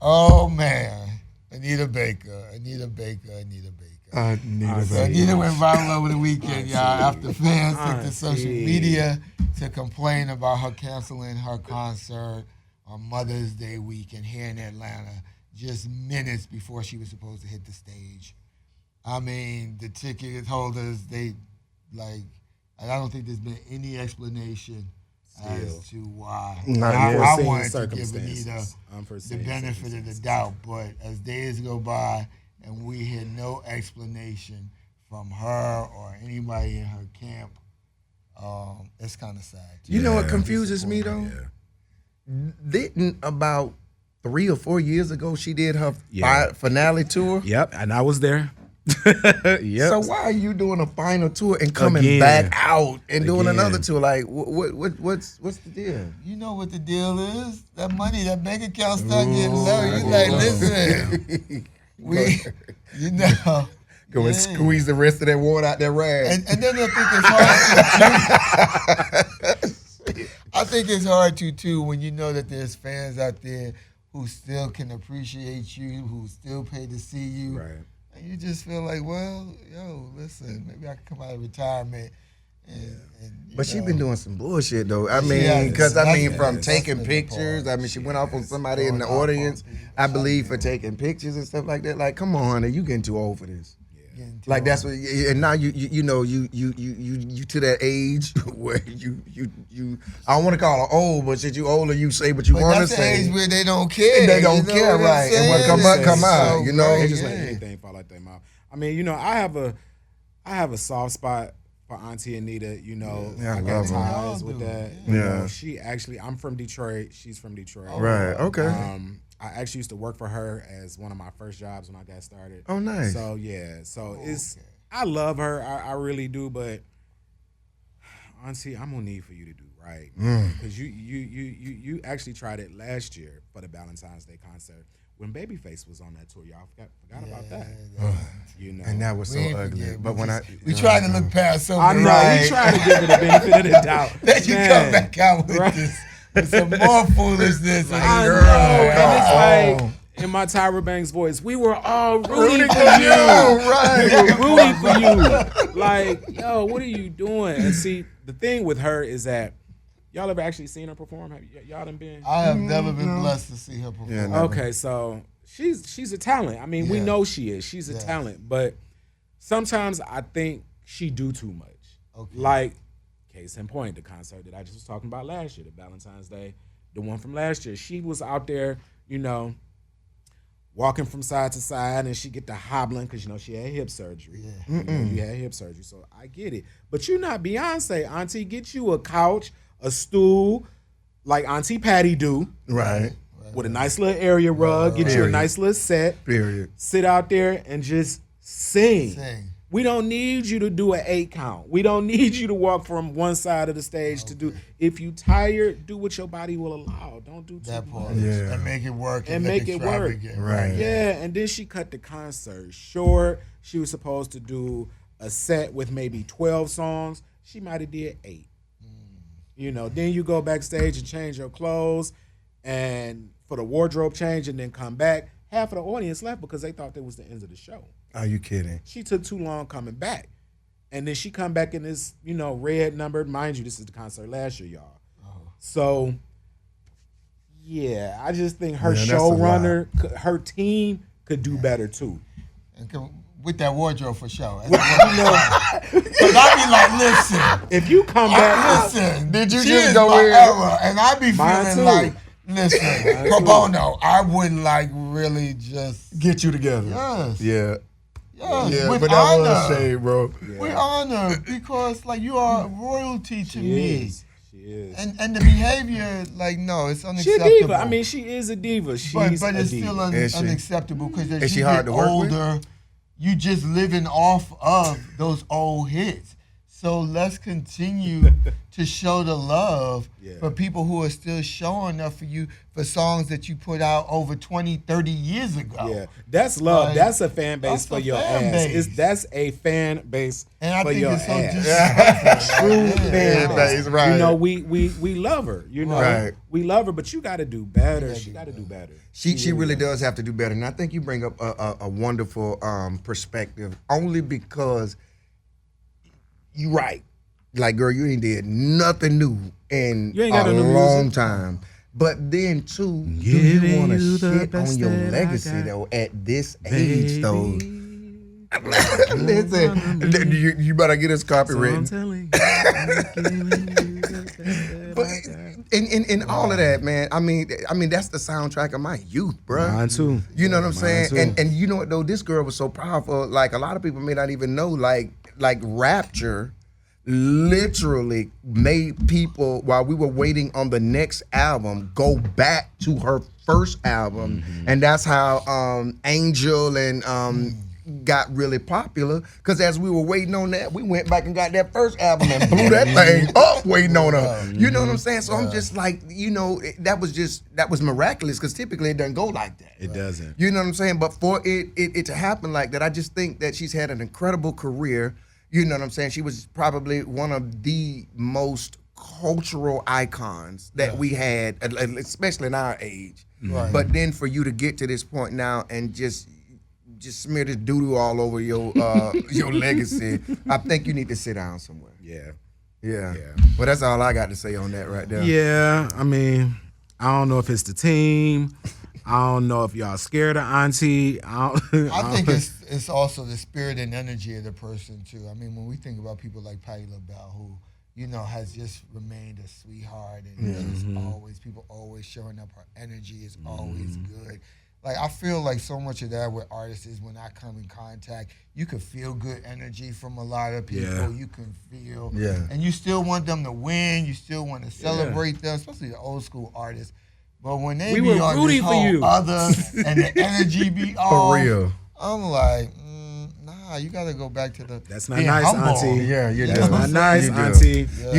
Oh man, Anita Baker. Anita went viral over the weekend, y'all, after fans took to social media to complain about her canceling her concert on Mother's Day weekend here in Atlanta, just minutes before she was supposed to hit the stage. I mean, the ticket holders, I don't think there's been any explanation as to why. I wanted to give Anita the benefit of the doubt, but as days go by and we hear no explanation from her or anybody in her camp, it's kind of sad. You know what confuses me though? Didn't about 3 or 4 years ago she did her finale tour? Yep, and I was there. Yep. So why are you doing a final tour and coming back out and doing another tour? Like, what's the deal? You know what the deal is? That money, that bank account start getting low. You like, listen, Go and squeeze the rest of that water out that rag. And then I think it's hard too when you know that there's fans out there who still can appreciate you, who still pay to see you. Right. And you just feel like, well, listen, maybe I can come out of retirement. But she been doing some bullshit though. I mean, from taking pictures. I mean, she went off on somebody in the audience, I believe, for taking pictures and stuff like that. Like, come on, honey, you getting too old for this. Like that's what, and now you to that age where you I don't want to call her old, but since you older, you say what you want to say. That's the age where they don't care. They don't care, right? And what come out, you know. They just let anything fall out their mouth. I mean, I have a soft spot for Auntie Anita. I got ties with that. You know, she actually, I'm from Detroit. She's from Detroit. Right. Okay. I actually used to work for her as one of my first jobs when I got started. Oh, nice. So I love her. I really do. But Auntie, I'm gonna need for you to do right because you actually tried it last year for the Valentine's Day concert when Babyface was on that tour. Y'all forgot about that. And that was so ugly. But when we tried to look past something. I know we tried to give it the benefit of the doubt. Then you come back out with this. Some more foolishness. I know. And it's like, in my Tyra Banks voice, we were all rooting for you. Right. We were rooting for you. Like, yo, what are you doing? And see, the thing with her is that y'all ever actually seen her perform? Y'all done been? I have never been blessed to see her perform. Yeah, okay, so she's a talent. I mean, we know she is. She's a talent. But sometimes I think she do too much. Okay. Like, case in point, the concert that I just was talking about last year, the Valentine's Day, the one from last year. She was out there, walking from side to side, and she get to hobbling because she had hip surgery. Yeah. You had hip surgery, so I get it. But you're not Beyonce, Auntie. Get you a couch, a stool, like Auntie Patty do. Right. With a nice little area rug. Get you a nice little set. Period. Sit out there and just sing. We don't need you to do an 8 count. We don't need you to walk from one side of the stage to do. If you tired, do what your body will allow. Don't do too much. Yeah. And make it work. And make it work. Right. Yeah. And then she cut the concert short. She was supposed to do a set with maybe 12 songs. She might have did 8. Then you go backstage and change your clothes and for the wardrobe change and then come back. Half of the audience left because they thought that was the end of the show. Are you kidding? She took too long coming back. And then she come back in this, red numbered. Mind you, this is the concert last year, y'all. So, yeah, I just think her showrunner, her team could do better too. And with that wardrobe for sure. Because I be like, listen. If you come back. Listen. Did you just go in? And I be feeling like, listen, pro bono, I would like really just. Get you together. Yes. Yeah. Yeah, but that was shade, bro. Yeah. We're honored because, you are royalty to me. She is. And the behavior, no, it's unacceptable. She's a diva. I mean, she is a diva. But it's still unacceptable because as she you hard get to work older, with? you just living off of those old hits. So let's continue to show the love for people who are still showing up for you for songs that you put out over 20, 30 years ago. Yeah, that's love. Like, that's a fan base for your ass. That's a fan base and I for think your it's so ass. disrespectful. True Like, fan base, right. You know, we love her. You know, Right. we love her, but you got to do better. She got to do better. She really does have to do better, and I think you bring up a wonderful perspective. Only because you're right. Like, girl, you ain't did nothing new in a long time. But then, too, do you want to shit on your legacy, though, at this age, though? Listen, you better get us copywritten. But in all of that, man, I mean, that's the soundtrack of my youth, bro. Mine too. You know what I'm saying? Too. And you know what though, this girl was so powerful. Like a lot of people may not even know. Like Rapture literally made people, while we were waiting on the next album, go back to her first album, and that's how Angel and got really popular. Because as we were waiting on that, we went back and got that first album and blew that thing up waiting on her. You know what I'm saying? So I'm just like, you know, that was miraculous, because typically it doesn't go like that. It doesn't. You know what I'm saying? But for it to happen like that, I just think that she's had an incredible career. You know what I'm saying? She was probably one of the most cultural icons that we had, especially in our age. Right. But then for you to get to this point now and just smear this doo-doo all over your your legacy, I think you need to sit down somewhere. Yeah. Well, that's all I got to say on that right there. Yeah, I mean, I don't know if it's the team. I don't know if y'all scared of Auntie. I think it's also the spirit and energy of the person too. I mean, when we think about people like Patti LaBelle, who, you know, has just remained a sweetheart, and just always, people always showing up. Her energy is always good. Like, I feel like so much of that with artists is when I come in contact, you can feel good energy from a lot of people. Yeah. You can feel, Yeah. and you still want them to win. You still want to celebrate them, especially the old school artists. But when they We be were on rooting this for whole you. other and the energy be off, real. I'm like, nah, you got to go back to the. That's not being nice, humble. Auntie. Yeah, you That's do. what Not I'm nice, You do. Auntie. Yeah.